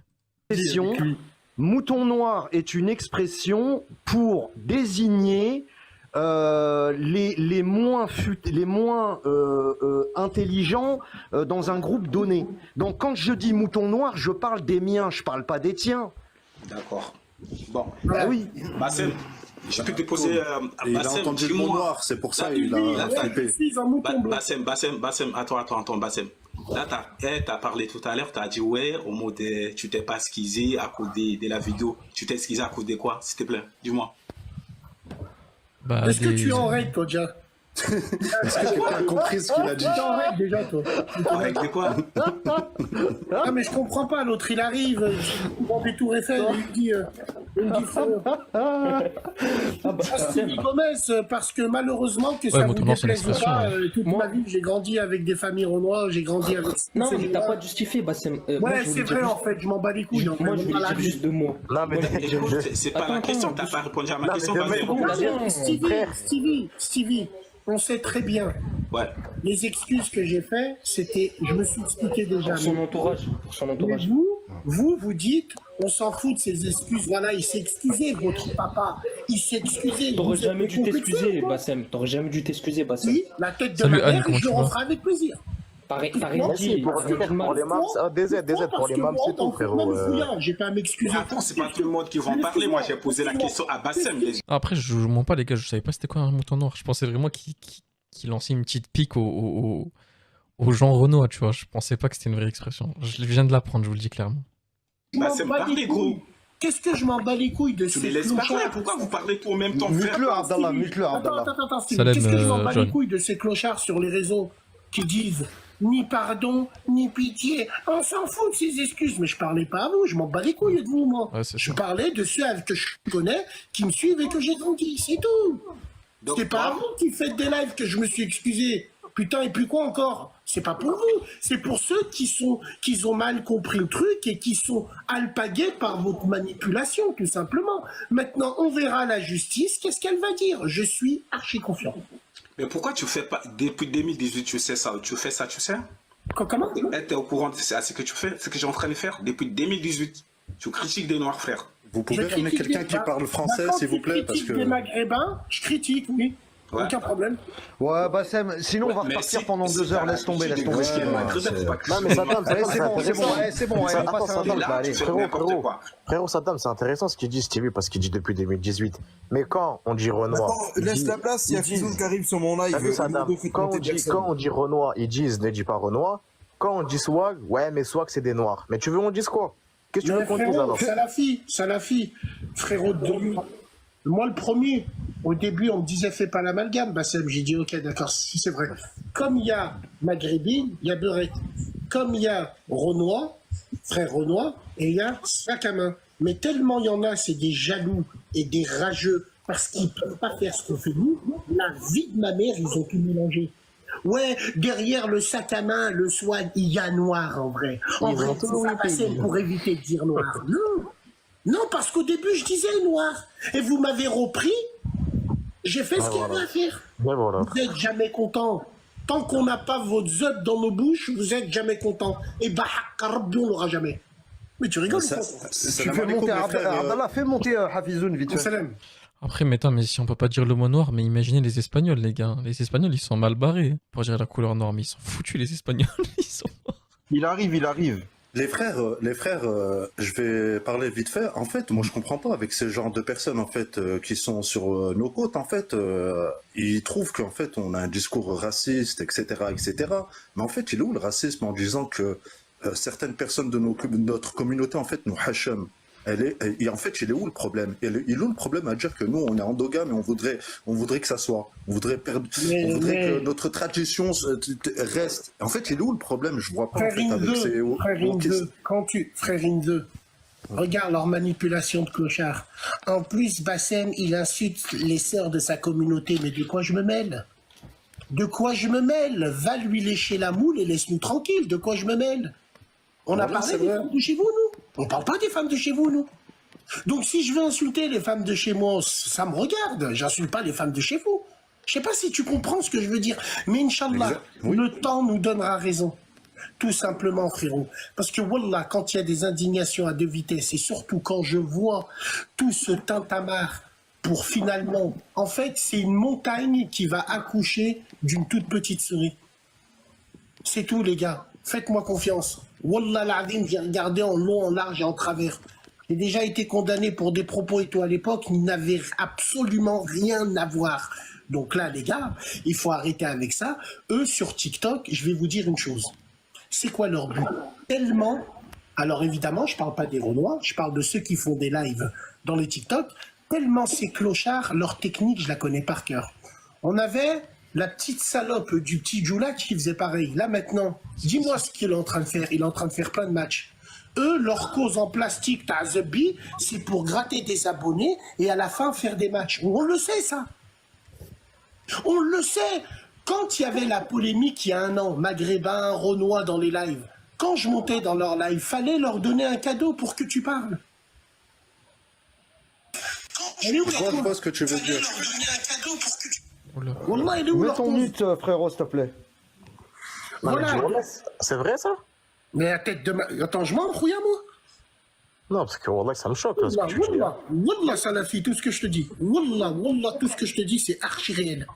Mouton noir est une expression pour désigner les moins intelligents dans un groupe donné. Donc quand je dis mouton noir, je parle des miens, je parle pas des tiens. D'accord. Bon. Ah oui. Bassem, J'ai pu déposer Il a entendu le mot noir, c'est pour ça il a flippé. Bassem, attends, Bassem. Là, t'as parlé tout à l'heure, t'as dit ouais, au mot de tu t'es pas excusé à cause de la vidéo. Tu t'es excusé à cause de quoi, s'il te plaît? Dis-moi. Bah, Est-ce que tu es en règle, toi, déjà? Est-ce que quelqu'un a compris ce qu'il a dit? Tu es en règle, déjà, toi? En règle de quoi? Ah, mais je comprends pas, l'autre, il arrive, il vend des tours Eiffel, il me dit frérot. C'est Gomez, parce que malheureusement, que ça vous déplaise ou pas, toute ma vie, j'ai grandi avec des familles renois, j'ai grandi avec... Non, mais t'as pas justifié, Bassem. Ouais, c'est vrai, en fait, je m'en bats les couilles. Moi, je voulais dire juste 2 mots. Non, mais c'est pas la question, t'as pas répondu à ma question. Stevie, on sait très bien. Ouais. Les excuses que j'ai faites, c'était, je me suis expliqué déjà. Pour son entourage. Mais vous dites, on s'en fout de ces excuses. Voilà, il s'est excusé, votre papa. Il s'est excusé. T'aurais jamais dû t'excuser, Bassem. T'aurais jamais dû t'excuser, Bassem. Oui, la tête de ma mère, je le referai avec plaisir. Pour les maps, DZ pour les maps, c'est tout, frérot. J'ai pas à m'excuser. Attends, c'est pas tout le monde qui va en parler. Moi, j'ai posé la question à Bassem. Après, je mens pas, les gars, je savais pas c'était quoi un mouton noir. Je pensais vraiment qu'il lançait une petite pique aux gens Renoir, tu vois. Je pensais pas que c'était une vraie expression. Je viens de l'apprendre, je vous le dis clairement. Bassem, parlez, gros. Qu'est-ce que je m'en bats les couilles de Tu ces les laisses parler, clochards? pourquoi vous parlez tout en même temps? Mute-le, Abdallah, mute-le, Abdallah. Attends, qu'est-ce que je m'en bats les couilles de ces clochards sur les réseaux qui disent ni pardon, ni pitié, on s'en fout de ces excuses, mais je parlais pas à vous, je m'en bats les couilles de vous, moi. Ouais, je parlais de ceux que je connais, qui me suivent et que j'ai grandi, c'est tout. C'est pas à vous qui faites des lives que je me suis excusé. Putain, et puis quoi encore? C'est pas pour vous, c'est pour ceux qui ont mal compris le truc et qui sont alpagués par votre manipulation, tout simplement. Maintenant, on verra la justice, qu'est-ce qu'elle va dire? Je suis archi confiant. Mais pourquoi tu fais pas, depuis 2018, tu sais ça, tu fais ça, tu sais? Comment? T'es au courant de ce que tu fais, ce que j'ai en train de faire depuis 2018. Tu critiques des Noirs, frère. Vous pouvez ramener quelqu'un qui parle français, s'il vous plaît, parce que... Des Maghrébins, je critique, oui. Ouais. Aucun problème. Ouais, Bassem, sinon on va repartir pendant 2 heures, laisse tomber. Non, mais Saddam, c'est bon, on passe à un autre. Frérot, Saddam, c'est intéressant ce qu'il dit, Stevie, parce qu'il dit depuis 2018. Mais quand on dit Renoir... Laisse la place, il y a Fizoun qui arrive sur mon live. Quand on dit Renoir, ils disent ne dis pas Renoir. Quand on dit Swag, ouais, mais Swag, c'est des Noirs. Mais tu veux qu'on dise quoi? Qu'est-ce que tu veux qu'on dise alors? Salafi, frérot de lui. Moi, le premier, au début, on me disait fais pas l'amalgame, Bassem. J'ai dit ok, d'accord, si c'est vrai. Comme il y a Maghrébine, il y a Beurek. Comme il y a Renoir, frère Renoir, et il y a sac à main. Mais tellement il y en a, c'est des jaloux et des rageux parce qu'ils peuvent pas faire ce qu'on fait nous. La vie de ma mère, ils ont tout mélangé. Ouais, derrière le sac à main, le swag, il y a noir en vrai. En vrai, c'est ça, Bassem, pour éviter de dire noir. Non. Non, parce qu'au début, je disais noir. Et vous m'avez repris, j'ai fait ce qu'il y avait à faire. Vous n'êtes jamais content. Tant qu'on n'a pas votre zot dans nos bouches, vous n'êtes jamais content. Et bah, Rabbi, on l'aura jamais. Mais tu rigoles. Tu fais monter Abdallah, fais monter Hafizoun vite fait. Après, mais si on peut pas dire le mot noir, mais imaginez les Espagnols, les gars. Les Espagnols, ils sont mal barrés pour dire la couleur noire, mais ils sont foutus, les Espagnols. Ils sont morts. Il arrive. Les frères, je vais parler vite fait. En fait, moi, je comprends pas avec ce genre de personnes, en fait, qui sont sur nos côtes, en fait. Ils trouvent qu'en fait, on a un discours raciste, etc., etc. Mais en fait, il est où le racisme en disant que certaines personnes de notre communauté, en fait, nous hacham. Et en fait, il est où le problème? Il est où le problème à dire que nous, on est endogame et on voudrait que ça soit. On voudrait que notre tradition reste. En fait, il est où le problème? Je vois pas en fait avec ces... Frère Inze, regarde leur manipulation de clochard. En plus, Bassem, il insulte les sœurs de sa communauté. Mais de quoi je me mêle? De quoi je me mêle? Va lui lécher la moule et laisse-nous tranquille. De quoi je me mêle? On a parlé des femmes de chez vous, nous? On parle pas des femmes de chez vous, nous. Donc si je veux insulter les femmes de chez moi, ça me regarde. J'insulte pas les femmes de chez vous. Je sais pas si tu comprends ce que je veux dire. Mais Inch'Allah, le temps nous donnera raison. Tout simplement, frérot. Parce que Wallah, quand il y a des indignations à 2 vitesses, et surtout quand je vois tout ce tintamarre pour finalement... En fait, c'est une montagne qui va accoucher d'une toute petite souris. C'est tout, les gars. Faites-moi confiance. Wallah l'azim, j'ai regardé en long, en large et en travers. J'ai déjà été condamné pour des propos et tout à l'époque, ils n'avaient absolument rien à voir. Donc là, les gars, il faut arrêter avec ça. Eux, sur TikTok, je vais vous dire une chose. C'est quoi leur but? Tellement... Alors évidemment, je parle pas des Renois, je parle de ceux qui font des lives dans les TikTok. Tellement ces clochards, leur technique, je la connais par cœur. On avait la petite salope du petit Djoula qui faisait pareil. Là maintenant, dis-moi ce qu'il est en train de faire. Il est en train de faire plein de matchs. Eux, leur cause en plastique, t'as The Bee, c'est pour gratter des abonnés et à la fin faire des matchs. On le sait, ça. On le sait. Quand il y avait la polémique il y a un an, maghrébin, renois dans les lives, quand je montais dans leur live, fallait leur donner un cadeau pour que tu parles. Je vois ce que tu veux dire. Wallah, il est où Mets leur ton cause? mute, frérot, s'il te plaît. Voilà. C'est vrai ça? Mais la tête de ma... Attends, je mens, Khouya, moi? Non, parce que Wallah, ça me choque là, ce que tu dis. Wallah, Salafi, tout ce que je te dis. Wallah, tout ce que je te dis, c'est archi réel.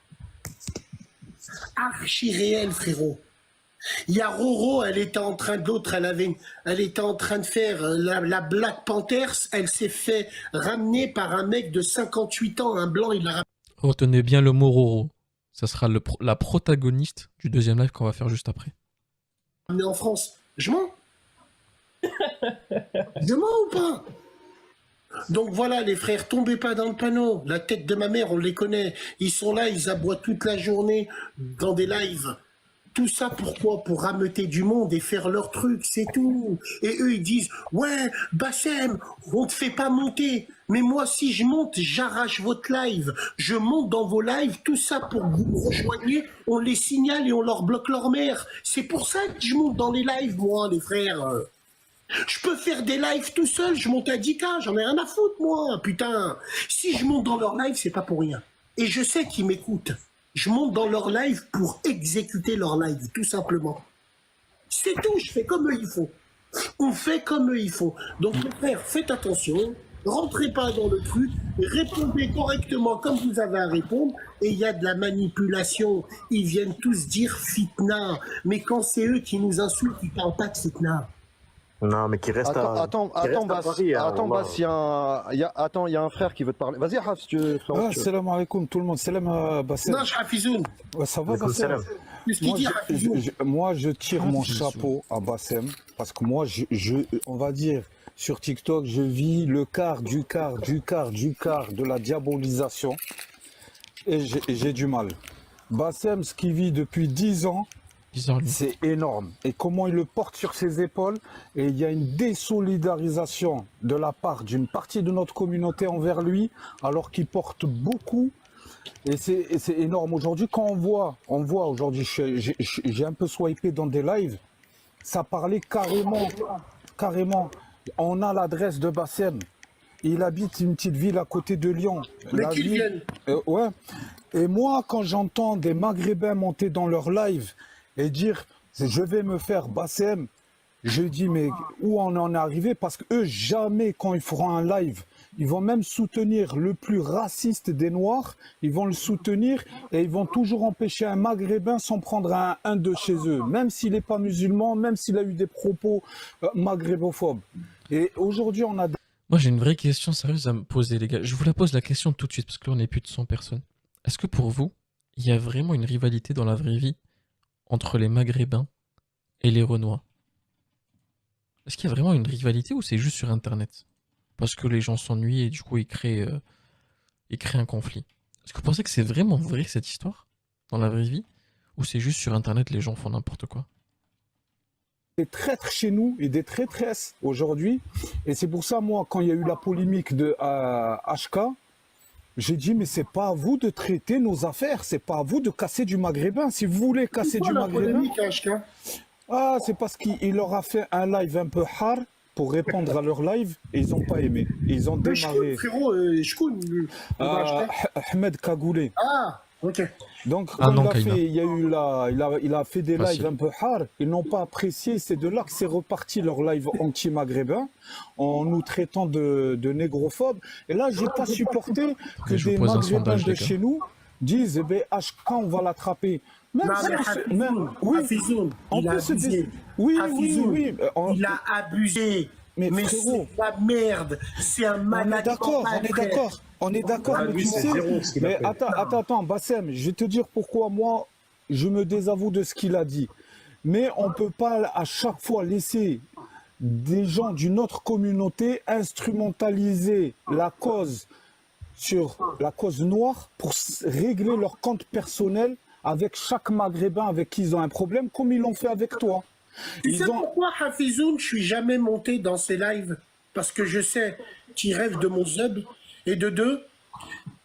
Archi réel, frérot. Il y a Roro, elle était en train elle était en train de faire la Black Panthers, elle s'est fait ramener par un mec de 58 ans, un blanc, il l'a Retenez bien le mot Roro. Ça sera la protagoniste du deuxième live qu'on va faire juste après. ramené en France. Je mens? Je mens ou pas? Donc voilà, les frères, tombez pas dans le panneau. La tête de ma mère, on les connaît. Ils sont là, ils aboient toute la journée dans des lives. Tout ça pourquoi? Pour rameuter du monde et faire leur truc, c'est tout. Et eux, ils disent, ouais, Bassem, on te fait pas monter. Mais moi, si je monte, j'arrache votre live. Je monte dans vos lives, tout ça pour que vous me rejoigniez. On les signale et on leur bloque leur mère. C'est pour ça que je monte dans les lives, moi, les frères. Je peux faire des lives tout seul, je monte à 10K, j'en ai rien à foutre, moi, putain. Si je monte dans leur live, c'est pas pour rien. Et je sais qu'ils m'écoutent. Je monte dans leur live pour exécuter leur live, tout simplement. C'est tout, je fais comme eux il faut. On fait comme eux il faut. Donc, mes frères, faites attention, rentrez pas dans le truc, répondez correctement comme vous avez à répondre, et il y a de la manipulation. Ils viennent tous dire fitna, mais quand c'est eux qui nous insultent, ils parlent pas de fitna. Non, mais qui reste à... Attends, Bass, il y a un frère qui veut te parler. Vas-y, Haf, si tu veux. Salam alaikum tout le monde. Salam Bassem. Non, Hafizoun. Ça va, Bassem? Moi, je tire mon chapeau à Bassem parce que moi, on va dire, sur TikTok, je vis le quart de la diabolisation et j'ai du mal. Bassem, ce qu'il vit depuis 10 ans, c'est énorme. Et comment il le porte sur ses épaules. Et il y a une désolidarisation de la part d'une partie de notre communauté envers lui, alors qu'il porte beaucoup. Et c'est énorme. Aujourd'hui, quand on voit aujourd'hui, j'ai un peu swipé dans des lives, ça parlait carrément. On a l'adresse de Bassem. Il habite une petite ville à côté de Lyon. Mais qu'ils viennent. Ouais. Et moi, quand j'entends des Maghrébins monter dans leur live et dire je vais me faire Bassem, je dis mais où on en est arrivé? Parce qu'eux, jamais quand ils feront un live, ils vont même soutenir le plus raciste des Noirs, ils vont le soutenir et ils vont toujours empêcher un Maghrébin s'en prendre un de chez eux, même s'il n'est pas musulman, même s'il a eu des propos maghrébоphobes. Et aujourd'hui, on a... Moi, j'ai une vraie question sérieuse à me poser, les gars. Je vous la pose la question tout de suite, parce que là, on est plus de 100 personnes. Est-ce que pour vous, il y a vraiment une rivalité dans la vraie vie entre les Maghrébins et les Renois? Est-ce qu'il y a vraiment une rivalité ou c'est juste sur Internet? Parce que les gens s'ennuient et du coup ils créent un conflit. Est-ce que vous pensez que c'est vraiment vrai cette histoire dans la vraie vie? Ou c'est juste sur Internet les gens font n'importe quoi? Des traîtres chez nous et des traîtresses aujourd'hui. Et c'est pour ça, moi, quand il y a eu la polémique de HK, j'ai dit, mais c'est pas à vous de traiter nos affaires, c'est pas à vous de casser du maghrébin. Si vous voulez casser du maghrébin... Ah, c'est parce qu'il leur a fait un live un peu hard pour répondre à leur live et ils n'ont pas aimé. Ils ont démarré... Ahmed Kagoulé. Ah, ok. Donc, quand il a fait des lives un peu hard, ils n'ont pas apprécié. C'est de là que c'est reparti leur live anti-maghrébin en nous traitant de négrophobes. Et là, j'ai pas supporté que des maghrébins de chez nous disent eh ben, HK, on va l'attraper. Il a abusé. mais Mais frérot, c'est la merde. C'est un on est malade d'accord, mental, on est frère. d'accord, on est d'accord, Ah, mais lui, tu c'est sais, zéro ce qu'il a mais fait. attends, Bassem, je vais te dire pourquoi moi, je me désavoue de ce qu'il a dit. Mais on ne peut pas à chaque fois laisser des gens d'une autre communauté instrumentaliser la cause sur la cause noire pour régler leur compte personnel avec chaque Maghrébin avec qui ils ont un problème, comme ils l'ont fait avec toi. Tu sais Ils ont... pourquoi, Hafizoun, je suis jamais monté dans ces lives? Parce que je sais qu'il rêve de mon zub. Et de deux,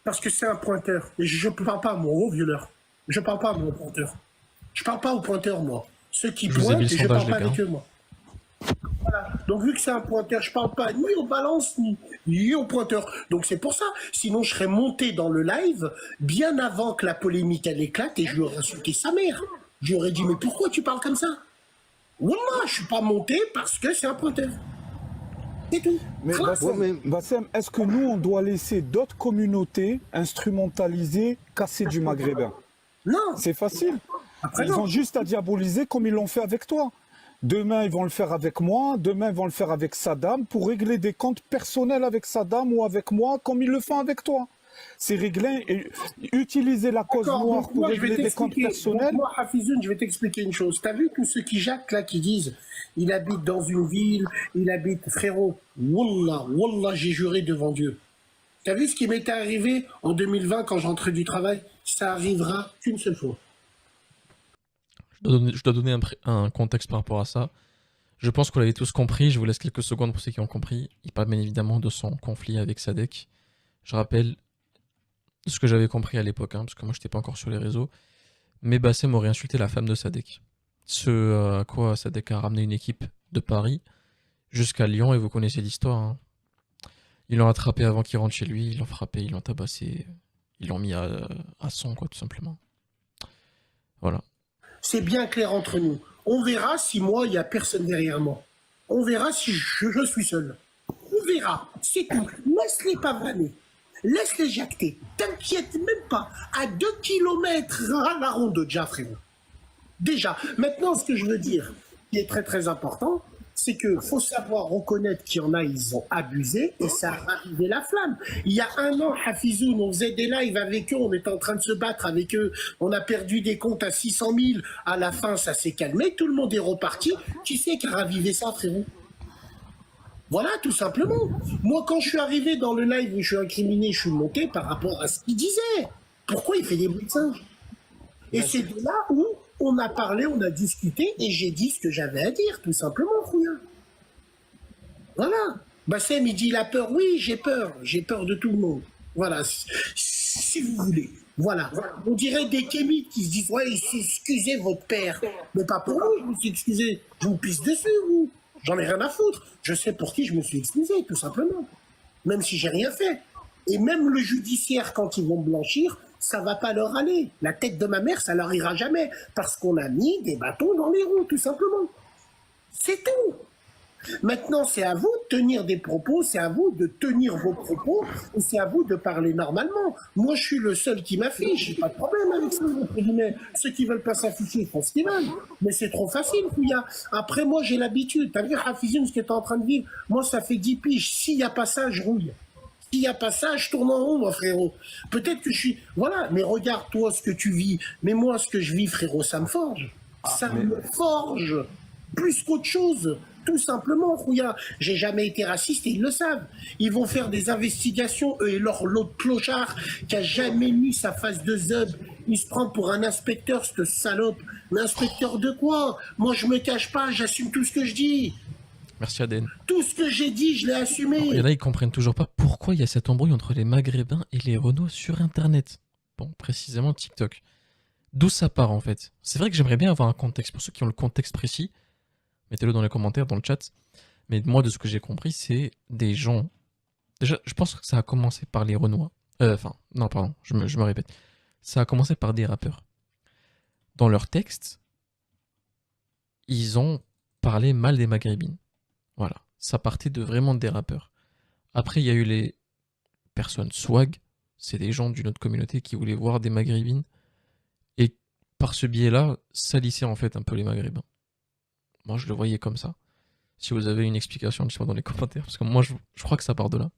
parce que c'est un pointeur. Et je ne parle pas à mon gros violeur. Je ne parle pas à mon pointeur. Je ne parle pas aux pointeurs, moi. Ceux qui Je vous ai pointent, mis et le je ne sondage, parle pas les gars. avec eux, moi. Voilà. Donc, vu que c'est un pointeur, je ne parle pas ni aux balances, ni aux pointeurs. Donc, c'est pour ça. Sinon, je serais monté dans le live bien avant que la polémique elle éclate et je lui aurais insulté sa mère. Je lui aurais dit, mais pourquoi tu parles comme ça? Wallah, je ne suis pas monté parce que c'est un pointeur. C'est tout. Mais Bassem, est-ce que nous, on doit laisser d'autres communautés instrumentaliser, casser du maghrébin? Non. C'est facile. Après, Ils non. ont juste à diaboliser comme ils l'ont fait avec toi. Demain, ils vont le faire avec moi. Demain, ils vont le faire avec Saddam pour régler des comptes personnels avec Saddam ou avec moi comme ils le font avec toi. C'est régler et utiliser la cause D'accord, noire donc pour moi, je vais régler des comptes t'expliquer. personnels. Donc moi, Hafizoun, je vais t'expliquer une chose. T'as vu tous ceux qui jactent là, qui disent, il habite dans une ville, il habite, frérot, Wallah, j'ai juré devant Dieu. T'as vu ce qui m'était arrivé en 2020 quand j'entrais du travail? Ça arrivera qu'une seule fois. Je dois donner un contexte par rapport à ça. Je pense qu'on l'avait tous compris. Je vous laisse quelques secondes pour ceux qui ont compris. Il parle bien évidemment de son conflit avec Sadek. Je rappelle ce que j'avais compris à l'époque, parce que moi, je n'étais pas encore sur les réseaux. Mais Bassem aurait insulté la femme de Sadek. Ce à quoi Sadek a ramené une équipe de Paris jusqu'à Lyon, et vous connaissez l'histoire. Hein. Ils l'ont attrapé avant qu'il rentre chez lui, ils l'ont frappé, ils l'ont tabassé, ils l'ont mis à son, quoi, tout simplement. Voilà. C'est bien clair entre nous. On verra si moi, il n'y a personne derrière moi. On verra si je suis seul. On verra. C'est tout. Laisse-les pavaner. Laisse-les jacter. T'inquiète même pas. À 2 kilomètres à la ronde déjà, frérot. Déjà. Maintenant, ce que je veux dire, qui est très très important, c'est qu'il faut savoir reconnaître qu'il y en a, ils ont abusé et ça a ravivé la flamme. Il y a un an, Hafizoun, on faisait des lives avec eux, on était en train de se battre avec eux, on a perdu des comptes à 600 000, à la fin ça s'est calmé, tout le monde est reparti. Qui c'est qui a ravivé ça, frérot? Voilà, tout simplement. Moi, quand je suis arrivé dans le live où je suis incriminé, je suis monté par rapport à ce qu'il disait. Pourquoi il fait des bruits de singe? Et c'est de là où on a parlé, on a discuté, et j'ai dit ce que j'avais à dire, tout simplement, Fouya. Voilà. Bassem, il dit, il a peur. Oui, j'ai peur de tout le monde. Voilà, si vous voulez. Voilà. On dirait des kémites qui se disent, ouais, excusez votre père. Mais pas pour vous, je me suis excusé. Je vous pisse dessus, vous. J'en ai rien à foutre. Je sais pour qui je me suis excusé, tout simplement. Même si j'ai rien fait. Et même le judiciaire, quand ils vont me blanchir, ça va pas leur aller. La tête de ma mère, ça leur ira jamais. Parce qu'on a mis des bâtons dans les roues, tout simplement. C'est tout. Maintenant, c'est à vous de tenir des propos, c'est à vous de tenir vos propos, et c'est à vous de parler normalement. Moi, je suis le seul qui m'affiche, j'ai pas de problème avec ça, entre guillemets. Ceux qui veulent pas s'afficher, ils font ce qu'ils veulent. Mais c'est trop facile, Fouya. Après, moi, j'ai l'habitude. T'as vu, Hafizoun, ce que t'es en train de vivre? Moi, ça fait 10 piges. S'il n'y a pas ça, je rouille. S'il n'y a pas ça, je tourne en rond, moi, frérot. Peut-être que je suis... Voilà, mais regarde, toi, ce que tu vis. Mais moi, ce que je vis, frérot, ça me forge. Ça me forge. Plus qu'autre chose. Tout simplement, Fouya. J'ai jamais été raciste et ils le savent. Ils vont faire des investigations, eux et l'autre clochard qui a jamais mis sa face de zeub. Il se prend pour un inspecteur, cette salope. Mais inspecteur de quoi? Moi, je me cache pas, j'assume tout ce que je dis. Merci Aden. Tout ce que j'ai dit, je l'ai assumé. Il y en a, ils comprennent toujours pas pourquoi il y a cette embrouille entre les Maghrébins et les Renois sur Internet. Bon, précisément TikTok. D'où ça part en fait? C'est vrai que j'aimerais bien avoir un contexte. Pour ceux qui ont le contexte précis, mettez-le dans les commentaires, dans le chat. Mais moi, de ce que j'ai compris, c'est des gens... Déjà, je pense que ça a commencé par les Renois. Non, pardon, je me répète. Ça a commencé par des rappeurs. Dans leurs textes, ils ont parlé mal des Maghrébines. Voilà, ça partait de vraiment des rappeurs. Après, il y a eu les personnes swag, c'est des gens d'une autre communauté qui voulaient voir des Maghrébines et par ce biais-là, salisser en fait un peu les Maghrébins. Moi, je le voyais comme ça. Si vous avez une explication, dites-moi dans les commentaires, parce que moi, je crois que ça part de là.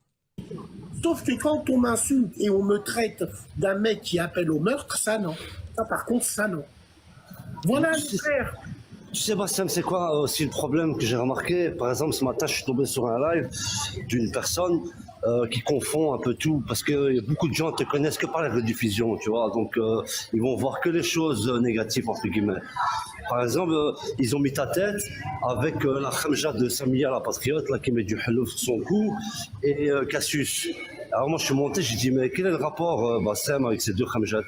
Sauf que quand on m'insulte et on me traite d'un mec qui appelle au meurtre, ça non. Ça par contre, ça non. Voilà les frères. Tu sais, Bassem, c'est quoi aussi le problème que j'ai remarqué? Par exemple, ce matin, je suis tombé sur un live d'une personne qui confond un peu tout, parce que beaucoup de gens te connaissent que par la rediffusion, tu vois, donc ils vont voir que les choses négatives, entre guillemets. Par exemple, ils ont mis ta tête avec la khamja de Samia, la patriote, là, qui met du hello sur son cou, et Cassius. Alors moi, je suis monté, j'ai dit, mais quel est le rapport, Bassem, avec ces deux khamjats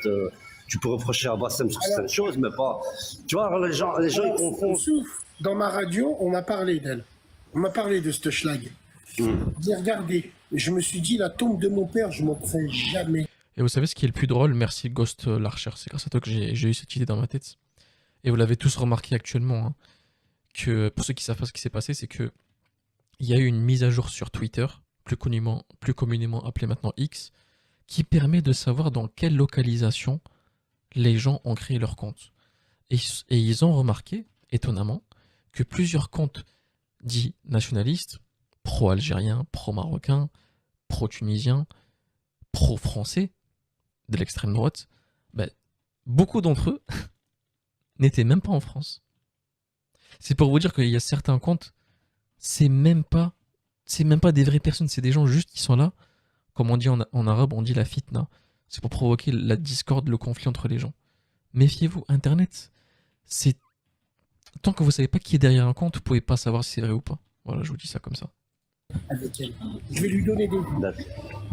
tu peux reprocher à Bassem sur certaines choses, mais pas... Tu vois, les gens ils confondent. Dans ma radio, on m'a parlé d'elle. On m'a parlé de ce schlag. J'ai regardé. Je me suis dit, la tombe de mon père, je m'en ferai jamais. Et vous savez ce qui est le plus drôle? Merci Ghost l'Archer, c'est grâce à toi que j'ai eu cette idée dans ma tête. Et vous l'avez tous remarqué actuellement, hein, que pour ceux qui savent pas ce qui s'est passé, c'est que il y a eu une mise à jour sur Twitter, plus communément appelée maintenant X, qui permet de savoir dans quelle localisation les gens ont créé leur compte. Et ils ont remarqué, étonnamment, que plusieurs comptes dits nationalistes, pro-algériens, pro-marocains, pro-tunisiens, pro-français, de l'extrême droite, beaucoup d'entre eux n'étaient même pas en France. C'est pour vous dire qu'il y a certains comptes, c'est même pas des vraies personnes, c'est des gens juste qui sont là, comme on dit en arabe, on dit la fitna. C'est pour provoquer la discorde, le conflit entre les gens. Méfiez-vous, Internet, c'est... Tant que vous savez pas qui est derrière un compte, vous pouvez pas savoir si c'est vrai ou pas. Voilà, je vous dis ça comme ça. Avec elle. Je vais lui donner des vues.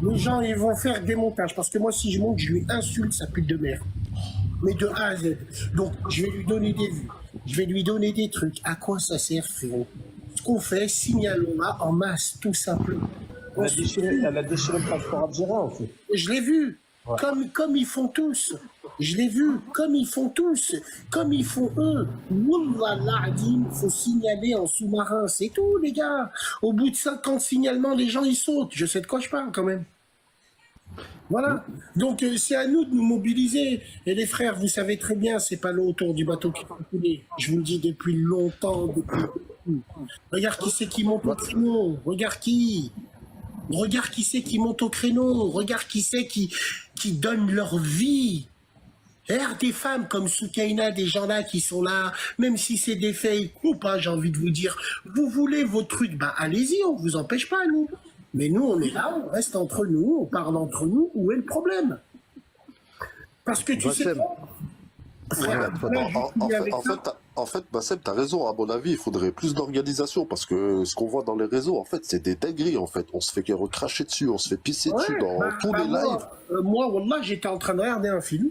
Les gens, ils vont faire des montages, parce que moi, si je monte, je lui insulte sa pute de merde. Mais de A à Z. Donc, je vais lui donner des vues. Je vais lui donner des trucs. À quoi ça sert, frérot? Ce qu'on fait, signalons-la en masse, tout simplement. Elle a déchiré le passeport algérien, en fait. Je l'ai vu. Ouais. Comme ils font tous. Je l'ai vu. Comme ils font tous. Comme ils font eux. Wallah l'Adim, il faut signaler en sous-marin. C'est tout, les gars. Au bout de 50 signalements, les gens, ils sautent. Je sais de quoi je parle, quand même. Voilà. Donc, c'est à nous de nous mobiliser. Et les frères, vous savez très bien, c'est pas l'eau autour du bateau qui va couler. Je vous le dis depuis longtemps. Regarde qui c'est qui monte au créneau. Regarde qui c'est qui monte au créneau. Regarde qui c'est qui donne leur vie. Regarde des femmes comme Soukaina, des gens là qui sont là, même si c'est des faits ou pas, j'ai envie de vous dire, vous voulez vos trucs, allez-y, on vous empêche pas, nous. Mais nous, on est là, on reste entre nous, on parle entre nous, où est le problème? Parce que tu sais quoi? En fait, Bassem, t'as raison. À mon avis, il faudrait plus d'organisation parce que ce qu'on voit dans les réseaux, en fait, c'est des dingueries. En fait, on se fait recracher dessus, on se fait pisser dessus dans tous les lives. Moi, wallah, j'étais en train de regarder un film.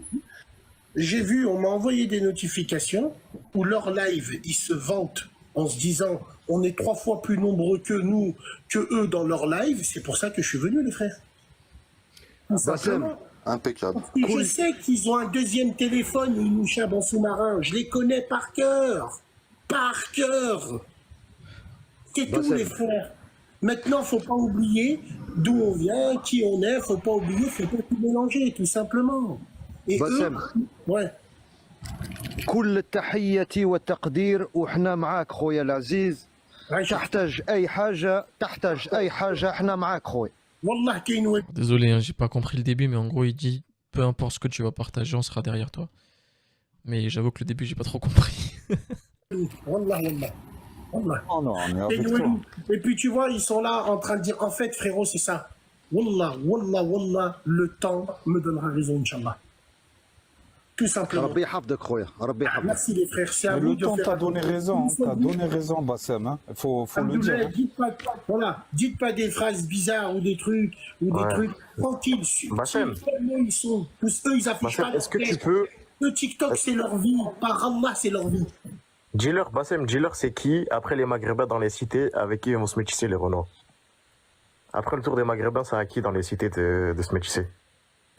J'ai vu, on m'a envoyé des notifications où leur live, ils se vantent en se disant, on est 3 fois plus nombreux que nous, que eux dans leur live. C'est pour ça que je suis venu, les frères. Impeccable. Je sais qu'ils ont un deuxième téléphone, ils nous chabent en sous-marin. Je les connais par cœur. Par cœur. C'est tout, les frères. Maintenant, faut pas oublier d'où on vient, qui on est. Faut pas oublier, faut pas tout mélanger, tout simplement. Et eux, ouais. كل التحية والتقدير وحنا معاك خويا العزيز. تحتاج أي حاجة احنا معاك خويا. Désolé, hein, j'ai pas compris le début, mais en gros il dit peu importe ce que tu vas partager, on sera derrière toi. Mais j'avoue que le début j'ai pas trop compris. Wallah. Oh non, on est avec toi. Et puis tu vois, ils sont là en train de dire en fait frérot c'est ça. Wallah, le temps me donnera raison, Inch'Allah. Tout simplement. Merci les frères, c'est à vous de faire. Le temps t'a donné raison, Bassem. Hein. Faut le dire. Dites pas des phrases bizarres ou des trucs, tranquille. Bassem. Ils sont, eux ils affichent pas. Est-ce que tu peux... Le TikTok c'est leur vie, par Allah c'est leur vie. Dis-leur, Bassem, c'est qui, après les Maghrébins dans les cités, avec qui ils vont se métisser les Renault? Après le tour des Maghrébins, c'est à qui dans les cités de se métisser?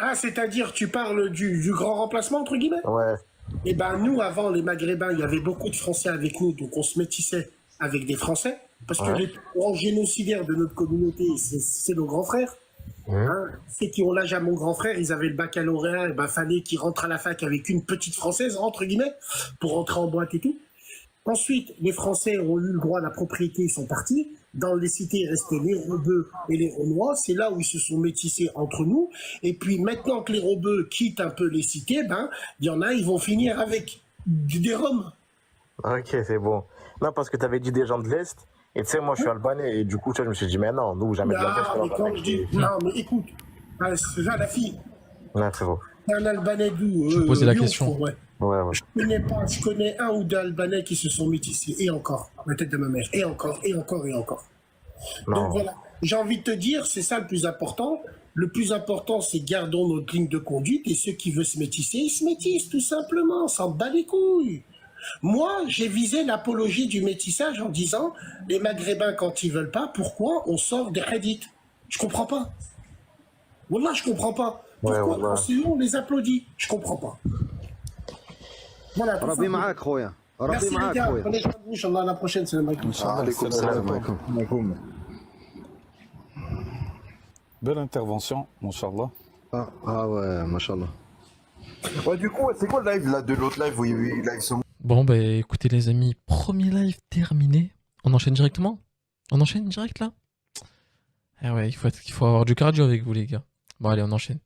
Ah, c'est-à-dire, tu parles du grand remplacement, entre guillemets? Ouais. Eh ben, nous, avant, les Maghrébins, il y avait beaucoup de Français avec nous, donc on se métissait avec des Français, parce que les plus grands génocidaires de notre communauté, c'est nos grands frères. Hein, ceux qui ont l'âge à mon grand frère, ils avaient le baccalauréat, fallait qu'ils rentrent à la fac avec une petite Française, entre guillemets, pour rentrer en boîte et tout. Ensuite, les Français ont eu le droit à la propriété, ils sont partis. Dans les cités, il restait les Rebeux et les Renois. C'est là où ils se sont métissés entre nous. Et puis maintenant que les Rebeux quittent un peu les cités, ben, il y en a, ils vont finir avec des Roms. Ok, c'est bon. Non, parce que tu avais dit des gens de l'Est, et tu sais, moi je suis albanais, et du coup, tu vois, je me suis dit, mais non, nous, jamais de la Ah, mais quand je dis, non, mais écoute, c'est ça la fille. Ouais, frérot. C'est un Albanais d'où Je posais la Lyon, question. je crois, ouais. Ouais. Je connais un ou deux Albanais qui se sont métissés, et encore, la tête de ma mère, et encore. Non. Donc voilà, j'ai envie de te dire, c'est ça le plus important. Le plus important, c'est gardons notre ligne de conduite, et ceux qui veulent se métisser, ils se métissent, tout simplement, on s'en bat les couilles. Moi, j'ai visé l'apologie du métissage en disant, les Maghrébins, quand ils veulent pas, pourquoi on sort des hadiths? Je comprends pas. Wallah, je comprends pas. Pourquoi quand c'est eux, on les applaudit? Je comprends pas. Voilà, tout ربي ça. معاك خويا ربي Merci les معاك gars, خويا prenez soin de vous, Inch'Allah, à la prochaine, salam alaikum. Belle intervention, Inch'Allah. Ah ouais, machallah. Ouais, du coup, c'est quoi le live là de l'autre live où il live sur... Bon, bah écoutez les amis, premier live terminé. On enchaîne directement? On enchaîne direct là? Ah ouais, il faut avoir du cardio avec vous les gars. Bon allez, on enchaîne.